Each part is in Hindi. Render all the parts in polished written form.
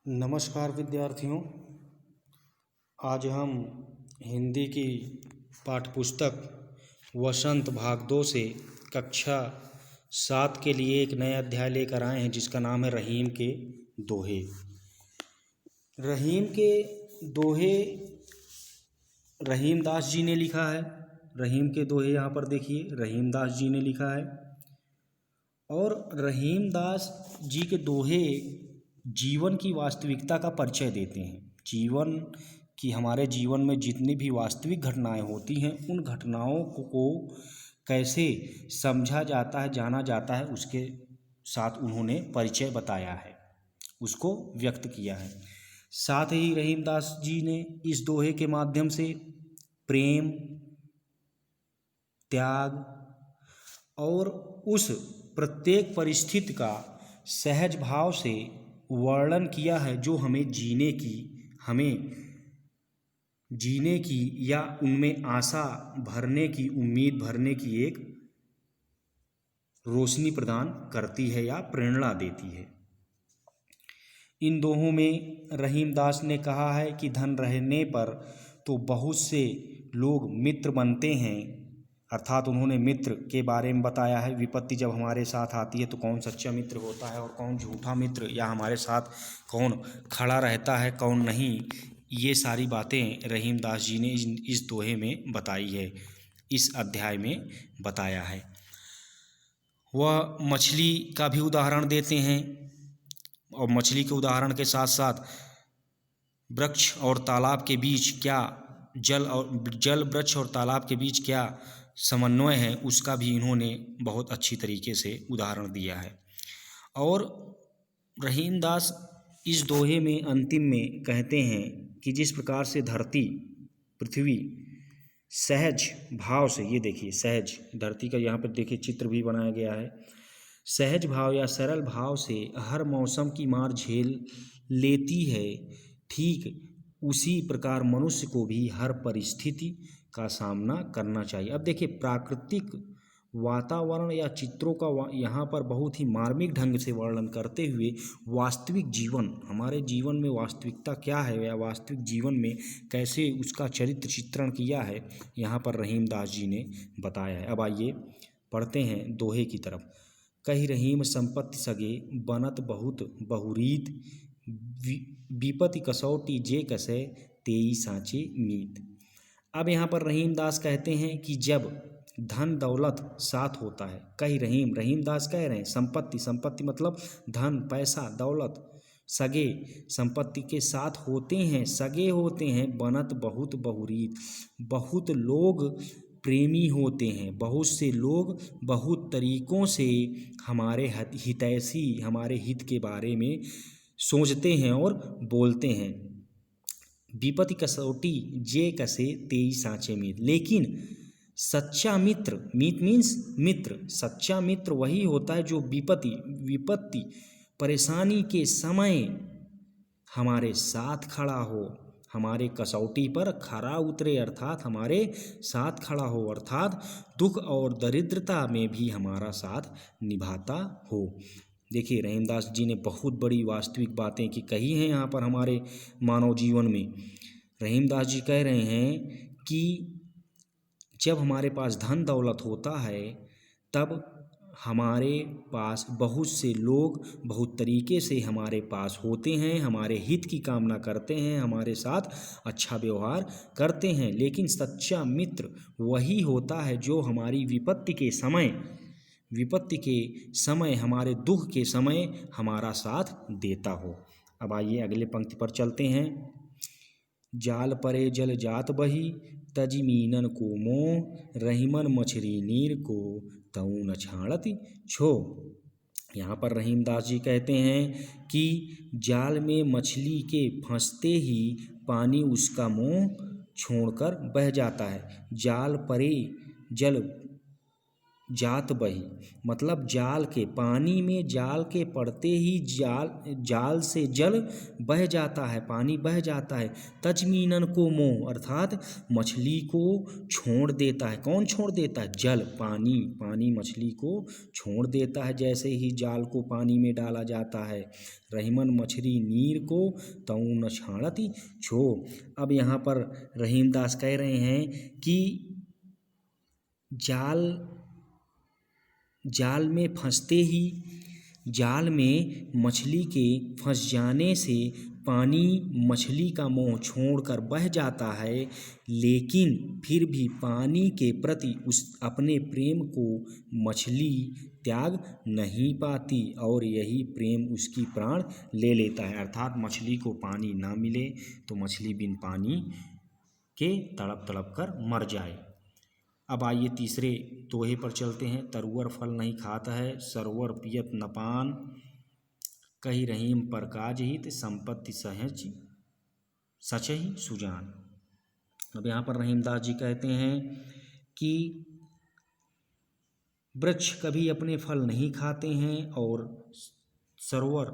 नमस्कार विद्यार्थियों। आज हम हिंदी की पाठ्यपुस्तक वसंत भाग 2 से कक्षा 7 के लिए एक नया अध्याय लेकर आए हैं जिसका नाम है रहीम के दोहे। रहीम के दोहे रहीमदास जी ने लिखा है। रहीम के दोहे यहाँ पर देखिए रहीमदास जी ने लिखा है। और रहीमदास जी के दोहे जीवन की वास्तविकता का परिचय देते हैं। जीवन की हमारे जीवन में जितनी भी वास्तविक घटनाएं होती हैं उन घटनाओं को कैसे समझा जाता है, जाना जाता है, उसके साथ उन्होंने परिचय बताया है, उसको व्यक्त किया है। साथ ही रहीमदास जी ने इस दोहे के माध्यम से प्रेम, त्याग और उस प्रत्येक परिस्थिति का सहज भाव से वर्णन किया है जो हमें जीने की या उनमें आशा भरने की, उम्मीद भरने की एक रोशनी प्रदान करती है या प्रेरणा देती है। इन दोहों में रहीमदास ने कहा है कि धन रहने पर तो बहुत से लोग मित्र बनते हैं, अर्थात उन्होंने मित्र के बारे में बताया है। विपत्ति जब हमारे साथ आती है तो कौन सच्चा मित्र होता है और कौन झूठा मित्र, या हमारे साथ कौन खड़ा रहता है कौन नहीं, ये सारी बातें रहीमदास जी ने इस दोहे में बताई है, इस अध्याय में बताया है। वह मछली का भी उदाहरण देते हैं और मछली के उदाहरण के साथ साथ वृक्ष और तालाब के बीच क्या जल वृक्ष और तालाब के बीच क्या समन्वय है उसका भी इन्होंने बहुत अच्छी तरीके से उदाहरण दिया है। और रहीमदास इस दोहे में अंतिम में कहते हैं कि जिस प्रकार से धरती पृथ्वी सहज भाव से, ये देखिए सहज धरती का यहाँ पर देखिए चित्र भी बनाया गया है, सहज भाव या सरल भाव से हर मौसम की मार झेल लेती है, ठीक उसी प्रकार मनुष्य को भी हर परिस्थिति का सामना करना चाहिए। अब देखिए प्राकृतिक वातावरण या चित्रों का यहाँ पर बहुत ही मार्मिक ढंग से वर्णन करते हुए वास्तविक जीवन, हमारे जीवन में वास्तविकता क्या है या वास्तविक जीवन में कैसे उसका चरित्र चित्रण किया है, यहाँ पर रहीमदास जी ने बताया है। अब आइए पढ़ते हैं दोहे की तरफ। कही रहीम संपत्ति सगे बनत बहुत बहुरीत, विपत्ति कसौटी जे कसे तेई सांचे मीत। अब यहाँ पर रहीमदास कहते हैं कि जब धन दौलत साथ होता है, कही रहीमदास कह रहे हैं संपत्ति मतलब धन पैसा दौलत, सगे संपत्ति के साथ होते हैं, सगे होते हैं, बनत बहुत बहुरीत बहुत लोग प्रेमी होते हैं, बहुत से लोग बहुत तरीक़ों से हमारे हितैषी, हमारे हित के बारे में सोचते हैं और बोलते हैं। विपत्ति कसौटी जे कसे तेई सांचे मीत, लेकिन सच्चा मित्र, मीत मीन्स मित्र, सच्चा मित्र वही होता है जो विपत्ति परेशानी के समय हमारे साथ खड़ा हो, हमारे कसौटी पर खरा उतरे, अर्थात हमारे साथ खड़ा हो, अर्थात दुख और दरिद्रता में भी हमारा साथ निभाता हो। देखिए रहीमदास जी ने बहुत बड़ी वास्तविक बातें की कही हैं यहाँ पर हमारे मानव जीवन में। रहीमदास जी कह रहे हैं कि जब हमारे पास धन दौलत होता है तब हमारे पास बहुत से लोग बहुत तरीके से हमारे पास होते हैं, हमारे हित की कामना करते हैं, हमारे साथ अच्छा व्यवहार करते हैं, लेकिन सच्चा मित्र वही होता है जो हमारी विपत्ति के समय हमारे दुख के समय हमारा साथ देता हो। अब आइए अगले पंक्ति पर चलते हैं। जाल परे जल जात बही तजी मीनन को मोह, रहीमन मछरी नीर को तऊ न छाड़ती छो। यहाँ पर रहीमदास जी कहते हैं कि जाल में मछली के फंसते ही पानी उसका मुँह छोड़कर बह जाता है। जाल परे जात बही, मतलब जाल के पानी में जाल के पड़ते ही जाल से जल बह जाता है, पानी बह जाता है। तजमीनन को मोह, अर्थात मछली को छोड़ देता है। कौन छोड़ देता है? जल, पानी। पानी मछली को छोड़ देता है जैसे ही जाल को पानी में डाला जाता है। रहीमन मछली नीर को तऊ न छाड़ती छो। अब यहाँ पर रहीमदास कह रहे हैं कि जाल में फंसते ही, जाल में मछली के फंस जाने से पानी मछली का मुंह छोड़कर बह जाता है, लेकिन फिर भी पानी के प्रति उस अपने प्रेम को मछली त्याग नहीं पाती और यही प्रेम उसकी प्राण ले लेता है। अर्थात मछली को पानी ना मिले तो मछली बिन पानी के तड़प तड़प कर मर जाए। अब आइए तीसरे दोहे पर चलते हैं। तरुअर फल नहीं खाता है, सरोवर पियत न पान, कही रहीम पर काज हित, संपत्ति सहज सचहि सुजान। अब यहाँ पर रहीमदास जी कहते हैं कि वृक्ष कभी अपने फल नहीं खाते हैं और सरोवर,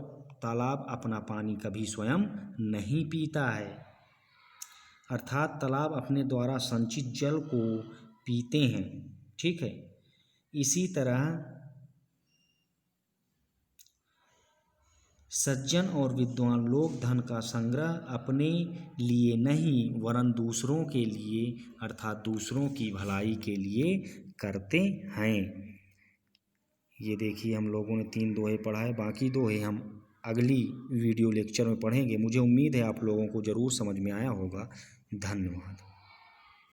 तालाब अपना पानी कभी स्वयं नहीं पीता है। अर्थात तालाब अपने द्वारा संचित जल को पीते हैं। ठीक है। इसी तरह सज्जन और विद्वान लोग धन का संग्रह अपने लिए नहीं वरन दूसरों के लिए, अर्थात दूसरों की भलाई के लिए करते हैं। ये देखिए हम लोगों ने 3 दोहे पढ़ा है, बाकी दोहे हम अगली वीडियो लेक्चर में पढ़ेंगे। मुझे उम्मीद है आप लोगों को ज़रूर समझ में आया होगा। धन्यवाद।